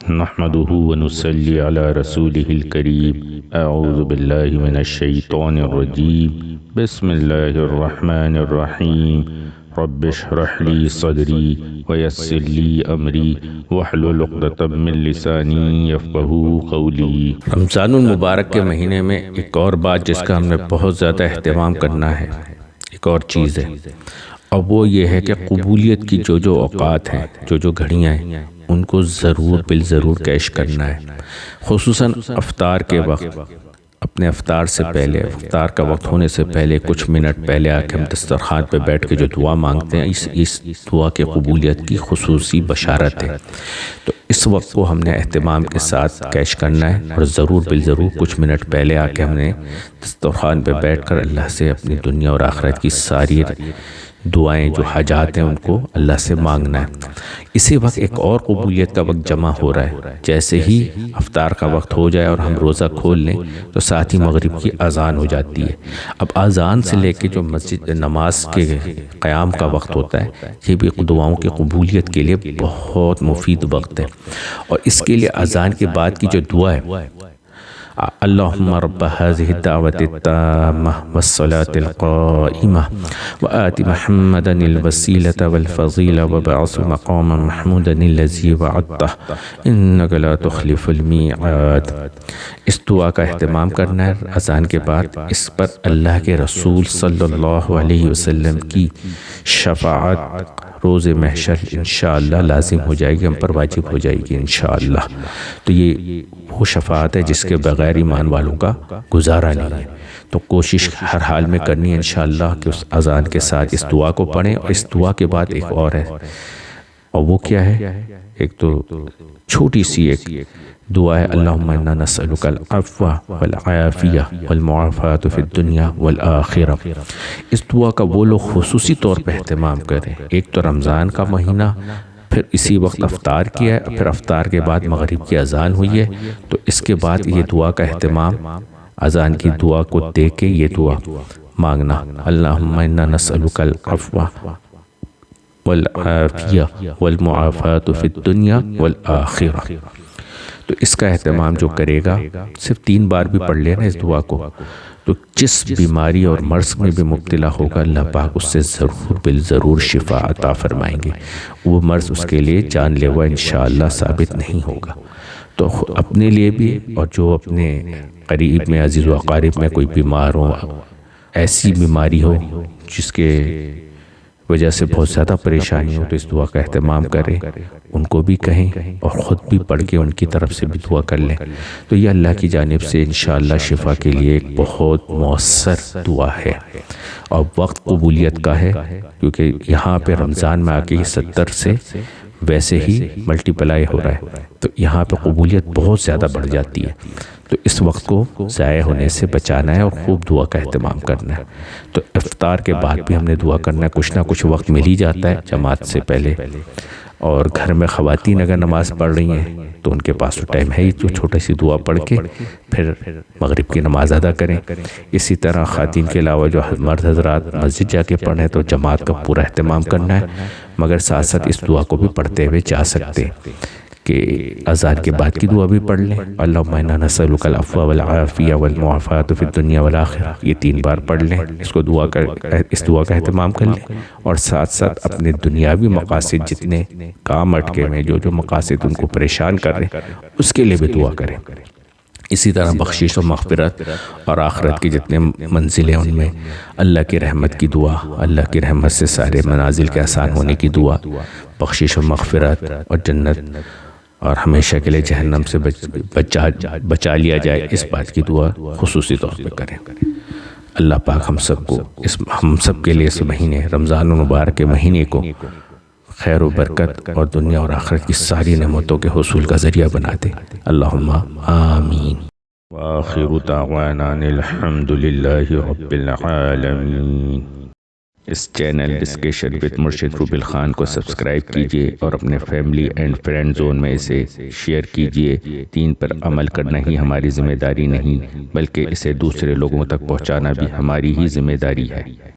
نحمده ونصلي على رسوله الكريم اعوذ بالله من الشيطان الرجيم بسم الله الرحمن الرحيم رب اشرح لي صدري ويسر لي امري واحلل عقدة من لساني يفقهوا قولي۔ رمضان المبارک کے مہینے میں ایک اور بات جس کا ہم نے بہت زیادہ اہتمام کرنا ہے، ایک اور چیز ہے، اور وہ یہ ہے کہ قبولیت کی جو اوقات ہیں، جو گھڑیاں ہیں، ان کو ضرور بالضرور کیش کرنا ہے۔ خصوصاً افطار کے وقت، اپنے افطار سے پہلے، افطار کا وقت ہونے سے پہلے کچھ منٹ پہلے آ کے ہم دسترخوان پہ بیٹھ کے جو دعا مانگتے ہیں، اس دعا کے قبولیت کی خصوصی بشارت ہے۔ تو اس وقت کو ہم نے اہتمام کے ساتھ کیش کرنا ہے، اور ضرور بالضرور کچھ منٹ پہلے آ کے ہم نے دسترخوان پہ بیٹھ کر اللہ سے اپنی دنیا اور آخرت کی ساری دعائیں، جو حاجات ہیں، ان کو اللہ سے مانگنا ہے۔ اسی وقت ایک اور قبولیت کا وقت جمع ہو رہا ہے۔ جیسے ہی افطار کا وقت ہو جائے اور ہم روزہ کھول لیں تو ساتھ ہی مغرب کی اذان ہو جاتی ہے۔ اب اذان سے لے کے جو مسجد نماز کے قیام کا وقت ہوتا ہے، یہ بھی دعاؤں کی قبولیت کے لیے بہت مفید وقت ہے۔ اور اس کے لیے اذان کے بعد کی جو دعا ہے، اللہم رب هذه الدعوة التامة والصلاة القائمة وآت محمدا الوسيلة والفضيلة وابعثه مقاما محمودا الذي وعدته إنك لا تخلف الميعاد۔ اس دعا کا اہتمام کرنا ہے اذان کے بعد۔ اس پر اللہ کے رسول صلی اللہ علیہ وسلم کی شفاعت روز محشر انشاءاللہ لازم ہو جائے گی، ہم پر واجب ہو جائے گی انشاءاللہ۔ تو یہ وہ شفاعت ہے جس کے بغیر ایمان والوں کا گزارا نہیں ہے۔ تو کوشش ہر حال میں کرنی ہے انشاءاللہ کہ اس اذان کے ساتھ اس دعا کو پڑھیں۔ اور اس دعا کے بعد ایک اور ہے، اور وہ کیا ہے؟ ایک تو چھوٹی سی ایک دعا ہے، اللہم انا نسألک العفو والعافیہ والمعافاة فی الدنیا والآخرہ۔ اس دعا کا وہ لوگ خصوصی طور پہ اہتمام کریں۔ ایک تو رمضان کا مہینہ، پھر اسی وقت افطار کیا ہے، پھر افطار کے بعد مغرب کی اذان ہوئی ہے، تو اس کے بعد یہ دعا کا اہتمام، اذان کی دعا کو دے کے یہ دعا مانگنا، اللہم انا نسألک العفو والعافیہ والمعافاة فی الدنیا والآخرہ۔ تو اس کا اہتمام جو کرے گا، صرف 3 بار بھی پڑھ لینا اس دعا کو، تو جس بیماری اور مرض میں بھی مبتلا ہوگا، اللہ پاک اس سے ضرور بالضرور شفا عطا فرمائیں گے۔ وہ مرض اس کے لیے جان لیوا انشاءاللہ ثابت نہیں ہوگا۔ تو اپنے لیے بھی، اور جو اپنے قریب میں، عزیز و اقارب میں کوئی بیمار ہو، ایسی بیماری ہو جس کے وجہ سے بہت زیادہ پریشانی ہو، تو اس دعا کا اہتمام کریں، ان کو بھی کہیں اور خود بھی پڑھ کے ان کی طرف سے بھی دعا کر لیں۔ تو یہ اللہ کی جانب سے انشاءاللہ شفا کے لیے ایک بہت مؤثر دعا ہے، اور وقت قبولیت کا ہے، کیونکہ یہاں پہ رمضان میں آ کے 70 سے ویسے ہی ملٹی پلائی ہو رہا ہے، تو یہاں پہ قبولیت بہت زیادہ بڑھ جاتی ہے۔ تو اس وقت کو ضائع ہونے سے بچانا ہے اور خوب دعا کا اہتمام کرنا ہے۔ تو افطار کے بعد بھی ہم نے دعا کرنا ہے، کچھ نہ کچھ وقت مل ہی جاتا ہے جماعت سے پہلے، اور گھر میں خواتین اگر نماز پڑھ رہی ہیں تو ان کے پاس تو ٹائم ہے ہی، تو چھوٹی سی دعا پڑھ کے پھر مغرب کی نماز ادا کریں۔ اسی طرح خواتین کے علاوہ جو مرد حضرات مسجد جا کے پڑھیں تو جماعت کا پورا اہتمام کرنا ہے، مگر ساتھ ساتھ اس دعا کو بھی پڑھتے ہوئے جا سکتے ہیں کہ اذان کے بعد کی دعا بھی پڑھ لیں، اللہم انا نسألک العفو والعافیہ والمعافاة فی الدنیا والآخرہ، یہ 3 بار پڑھ لیں، اس دعا کا اہتمام کر لیں، اور ساتھ ساتھ اپنے دنیاوی مقاصد، جتنے کام اٹکے میں، جو مقاصد ان کو پریشان کر رہے ہیں، اس کے لیے بھی دعا کریں۔ اسی طرح بخشش و مغفرت اور آخرت کی جتنے منزلیں، ان میں اللہ کی رحمت کی دعا، اللہ کی رحمت سے سارے منازل کے آسان ہونے کی دعا، بخشش و مغفرت اور جنت، اور ہمیشہ کے لیے جہنم سے بچا لیا جائے، اس بات کی دعا خصوصی طور پہ کریں۔ اللہ پاک ہم سب کے لیے اس مہینے رمضان المبارک کے مہینے کو خیر و برکت اور دنیا اور آخرت کی ساری نعمتوں کے حصول کا ذریعہ بنا دے۔ اللہم آمین۔ وآخر دعوانا الحمد للہ رب العالمین۔ اس چینل ڈسکشن وتھ مرشد روبل خان کو سبسکرائب کیجئے اور اپنے فیملی اینڈ فرینڈ زون میں اسے شیئر کیجئے۔ دین پر عمل کرنا ہی ہماری ذمہ داری نہیں، بلکہ اسے دوسرے لوگوں تک پہنچانا بھی ہماری ہی ذمہ داری ہے۔